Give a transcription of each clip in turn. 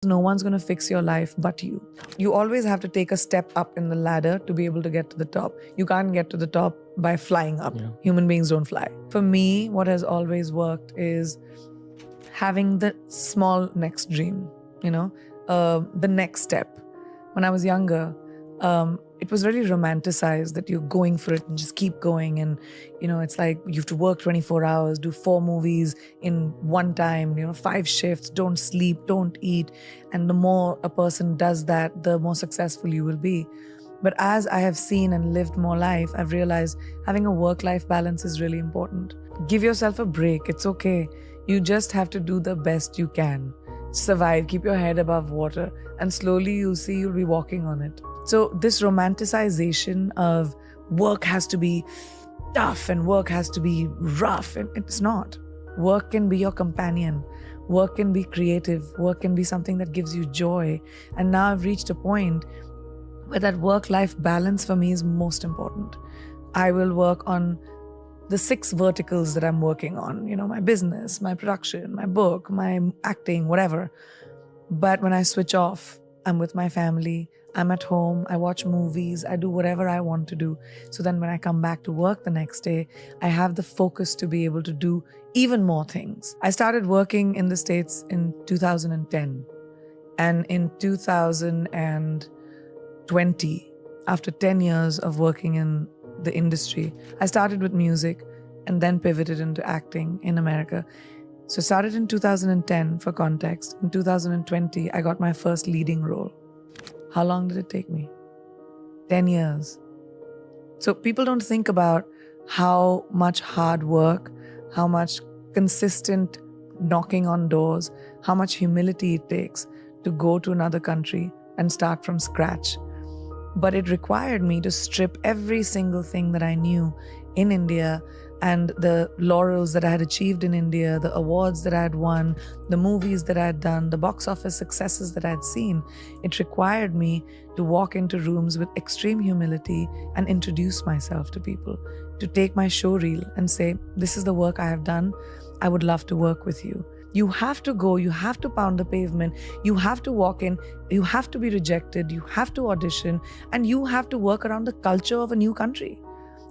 no one's going to fix your life but you. You always have to take a step up in the ladder to be able to get to the top. You can't get to the top by flying up. Yeah. Human beings don't fly. For me, what has always worked is having the small next dream, the next step. When I was younger, it was very romanticized that you're going for it and just keep going. And, it's like you have to work 24 hours, do 4 movies in one time, 5 shifts, don't sleep, don't eat. And the more a person does that, the more successful you will be. But as I have seen and lived more life, I've realized having a work-life balance is really important. Give yourself a break. It's okay. You just have to do the best you can. Survive, keep your head above water, and slowly you'll see you'll be walking on it. So this romanticization of work has to be tough and work has to be rough, and it's not. Work can be your companion. Work can be creative. Work can be something that gives you joy. And now I've reached a point where that work-life balance for me is most important. I will work on the 6 verticals that I'm working on, my business, my production, my book, my acting, whatever. But when I switch off, I'm with my family, I'm at home, I watch movies, I do whatever I want to do. So then when I come back to work the next day, I have the focus to be able to do even more things. I started working in the States in 2010. And in 2020, after 10 years of working in the industry, I started with music and then pivoted into acting in America. So started in 2010 for context. In 2020, I got my first leading role. How long did it take me? 10 years. So people don't think about how much hard work, how much consistent knocking on doors, how much humility it takes to go to another country and start from scratch. But it required me to strip every single thing that I knew in India and the laurels that I had achieved in India, the awards that I had won, the movies that I had done, the box office successes that I had seen. It required me to walk into rooms with extreme humility and introduce myself to people, to take my show reel and say, this is the work I have done. I would love to work with you. You have to go, you have to pound the pavement, you have to walk in, you have to be rejected, you have to audition, and you have to work around the culture of a new country.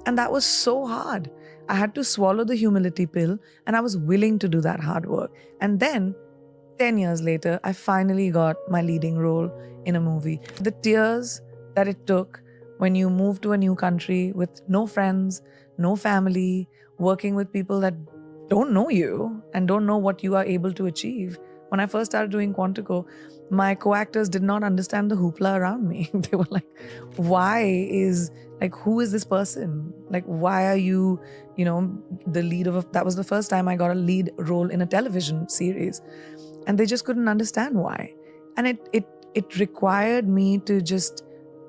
And that was so hard. I had to swallow the humility pill, and I was willing to do that hard work. And then, 10 years later, I finally got my leading role in a movie. The tears that it took when you move to a new country with no friends, no family, working with people that don't know you and don't know what you are able to achieve. When I first started doing Quantico, my co-actors did not understand the hoopla around me. They were like, who is this person? Like, why are you, the lead of that was the first time I got a lead role in a television series. And they just couldn't understand why. And it required me to just,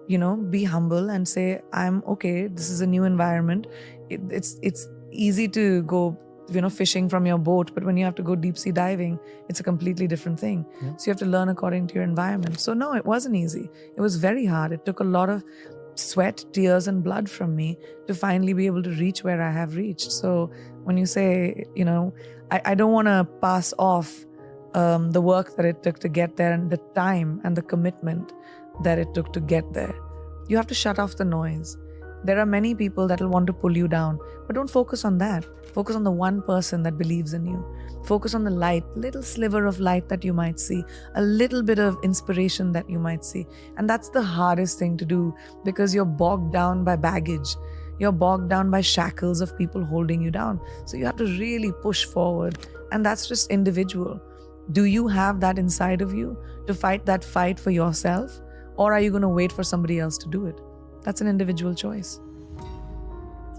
be humble and say, I'm okay, this is a new environment. It's easy to go fishing from your boat, but when you have to go deep sea diving, it's a completely different thing. Yeah. So you have to learn according to your environment. So no, it wasn't easy. It was very hard. It took a lot of sweat, tears, and blood from me to finally be able to reach where I have reached. So when you say, I don't want to pass off the work that it took to get there and the time and the commitment that it took to get there. You have to shut off the noise. There are many people that will want to pull you down, but don't focus on that. Focus on the one person that believes in you. Focus on the light, little sliver of light that you might see, a little bit of inspiration that you might see. And that's the hardest thing to do because you're bogged down by baggage. You're bogged down by shackles of people holding you down. So you have to really push forward. And that's just individual. Do you have that inside of you to fight that fight for yourself? Or are you going to wait for somebody else to do it? That's an individual choice.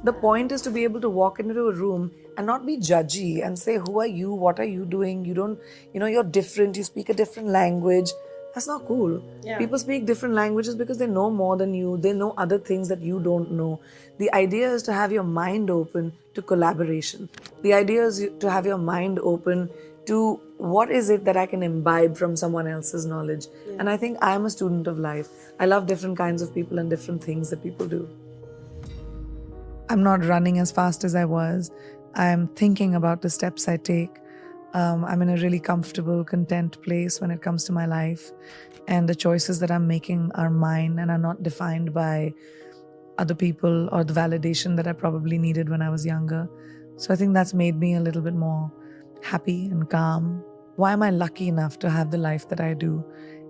The point is to be able to walk into a room and not be judgy and say, who are you? What are you doing? You don't, you're different. You speak a different language. That's not cool. Yeah. People speak different languages because they know more than you. They know other things that you don't know. The idea is to have your mind open to collaboration. The idea is to have your mind open to what is it that I can imbibe from someone else's knowledge. Yeah. And I think I'm a student of life. I love different kinds of people and different things that people do. I'm not running as fast as I was. I'm thinking about the steps I take. I'm in a really comfortable, content place when it comes to my life. And the choices that I'm making are mine and are not defined by other people or the validation that I probably needed when I was younger. So I think that's made me a little bit more happy and calm. Why am I lucky enough to have the life that I do?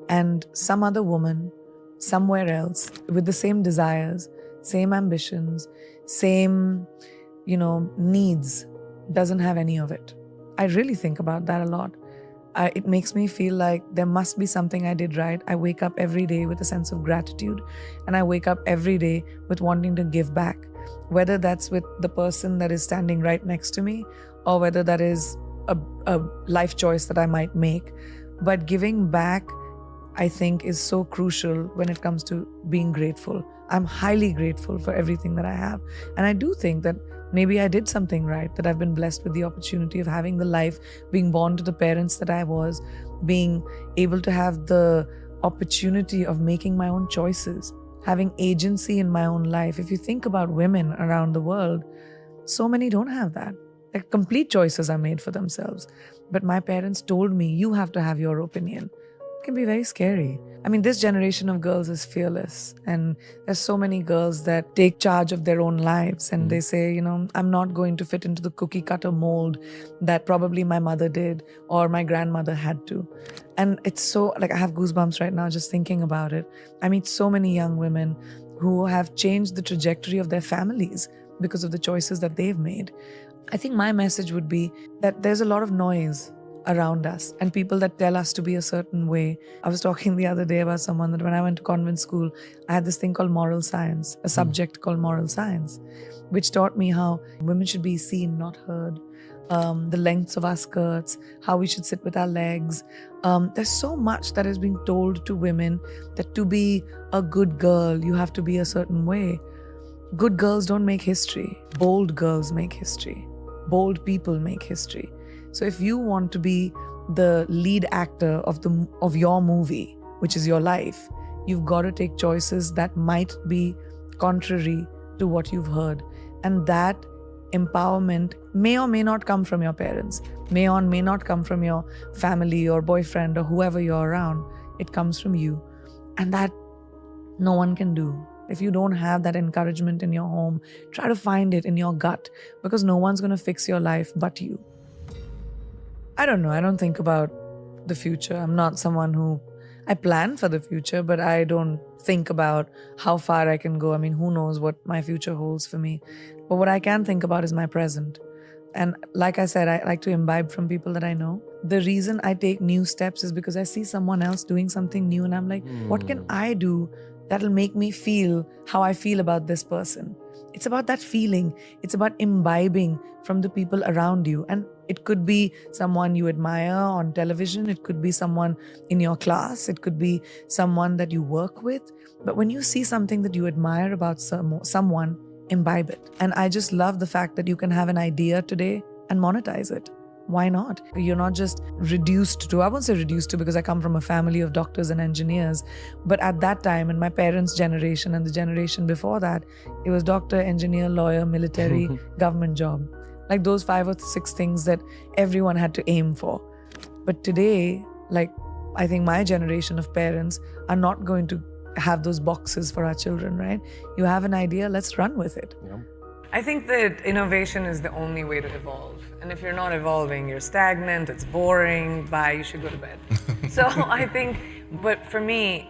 And some other woman, somewhere else, with the same desires, same ambitions, same, needs, doesn't have any of it. I really think about that a lot. It makes me feel like there must be something I did right. I wake up every day with a sense of gratitude, and I wake up every day with wanting to give back, whether that's with the person that is standing right next to me or whether that is a life choice that I might make. But giving back, I think, is so crucial when it comes to being grateful. I'm highly grateful for everything that I have. And I do think that maybe I did something right, that I've been blessed with the opportunity of having the life, being born to the parents that I was, being able to have the opportunity of making my own choices, having agency in my own life. If you think about women around the world, so many don't have that. Like, complete choices are made for themselves. But my parents told me, you have to have your opinion. It can be very scary. I mean, this generation of girls is fearless. And there's so many girls that take charge of their own lives. And they say, I'm not going to fit into the cookie cutter mold that probably my mother did or my grandmother had to. And it's so, I have goosebumps right now just thinking about it. I meet so many young women who have changed the trajectory of their families because of the choices that they've made. I think my message would be that there's a lot of noise around us and people that tell us to be a certain way. I was talking the other day about someone that when I went to convent school, I had this thing called moral science, a subject called moral science, which taught me how women should be seen, not heard, the lengths of our skirts, how we should sit with our legs. There's so much that is being told to women that to be a good girl, you have to be a certain way. Good girls don't make history. Bold girls make history. Bold people make history. So if you want to be the lead actor of your movie, which is your life, you've got to take choices that might be contrary to what you've heard. And that empowerment may or may not come from your parents, may or may not come from your family or boyfriend or whoever you're around. It comes from you. And that no one can do. If you don't have that encouragement in your home, try to find it in your gut, because no one's going to fix your life but you. I don't know. I don't think about the future. I'm not someone I plan for the future, but I don't think about how far I can go. I mean, who knows what my future holds for me. But what I can think about is my present. And like I said, I like to imbibe from people that I know. The reason I take new steps is because I see someone else doing something new and I'm like, what can I do that'll make me feel how I feel about this person? It's about that feeling. It's about imbibing from the people around you. And it could be someone you admire on television. It could be someone in your class. It could be someone that you work with. But when you see something that you admire about someone, imbibe it. And I just love the fact that you can have an idea today and monetize it. Why not? You're not just reduced to, I won't say reduced to because I come from a family of doctors and engineers, but at that time, in my parents' generation and the generation before that, it was doctor, engineer, lawyer, military, government job. Like those 5 or 6 things that everyone had to aim for. But today, I think my generation of parents are not going to have those boxes for our children, right? You have an idea, let's run with it. Yeah. I think that innovation is the only way to evolve. And if you're not evolving, you're stagnant, it's boring, bye, you should go to bed. So I think, but for me,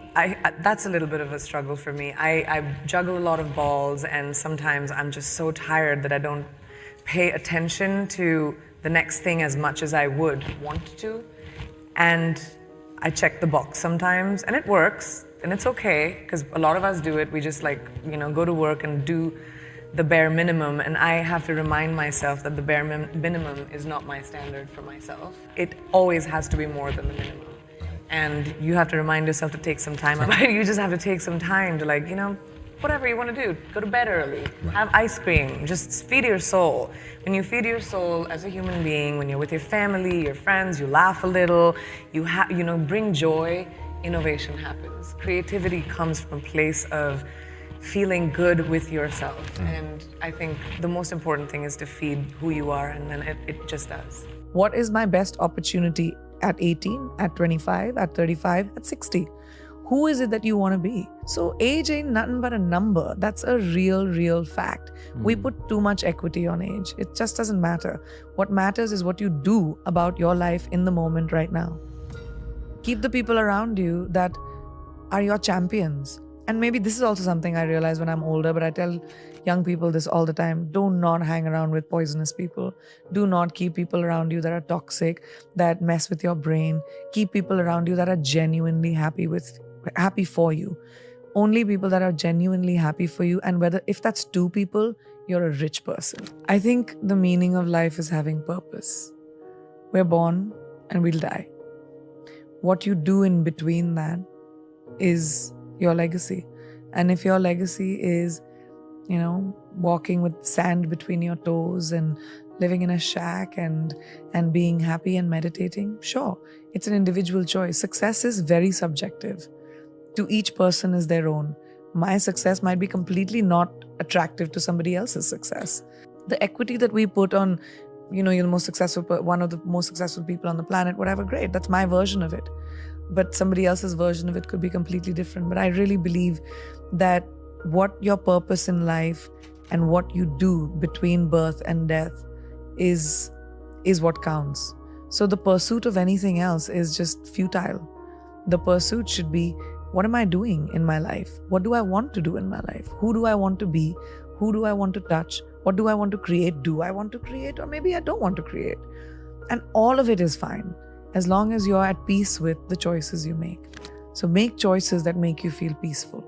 that's a little bit of a struggle for me. I juggle a lot of balls and sometimes I'm just so tired that I don't pay attention to the next thing as much as I would want to. And I check the box sometimes and it works and it's okay because a lot of us do it. We just go to work and do the bare minimum, and I have to remind myself that the bare minimum is not my standard for myself. It always has to be more than the minimum. And you have to remind yourself to take some time out. You just have to take some time to whatever you want to do. Go to bed early, have ice cream, just feed your soul. When you feed your soul as a human being, when you're with your family, your friends, you laugh a little, you bring joy, innovation happens. Creativity comes from a place of feeling good with yourself. And I think the most important thing is to feed who you are, and then it just does. What is my best opportunity at 18, at 25, at 35, at 60? Who is it that you want to be? So age ain't nothing but a number. That's a real fact. We put too much equity on age. It just doesn't matter. What matters is what you do about your life in the moment right now. Keep the people around you that are your champions. And maybe this is also something I realize when I'm older, but I tell young people this all the time. Do not hang around with poisonous people. Do not keep people around you that are toxic, that mess with your brain. Keep people around you that are genuinely happy for you. Only people that are genuinely happy for you. And if that's 2 people, you're a rich person. I think the meaning of life is having purpose. We're born and we'll die. What you do in between that is your legacy. And if your legacy is, walking with sand between your toes and living in a shack and being happy and meditating, sure, it's an individual choice. Success is very subjective. To each person is their own. My success might be completely not attractive to somebody else's success. The equity that we put on, you're the most successful, one of the most successful people on the planet, whatever, great. That's my version of it. But somebody else's version of it could be completely different. But I really believe that what your purpose in life and what you do between birth and death is what counts. So the pursuit of anything else is just futile. The pursuit should be, what am I doing in my life? What do I want to do in my life? Who do I want to be? Who do I want to touch? What do I want to create? Do I want to create? Or maybe I don't want to create. And all of it is fine, as long as you're at peace with the choices you make. So make choices that make you feel peaceful.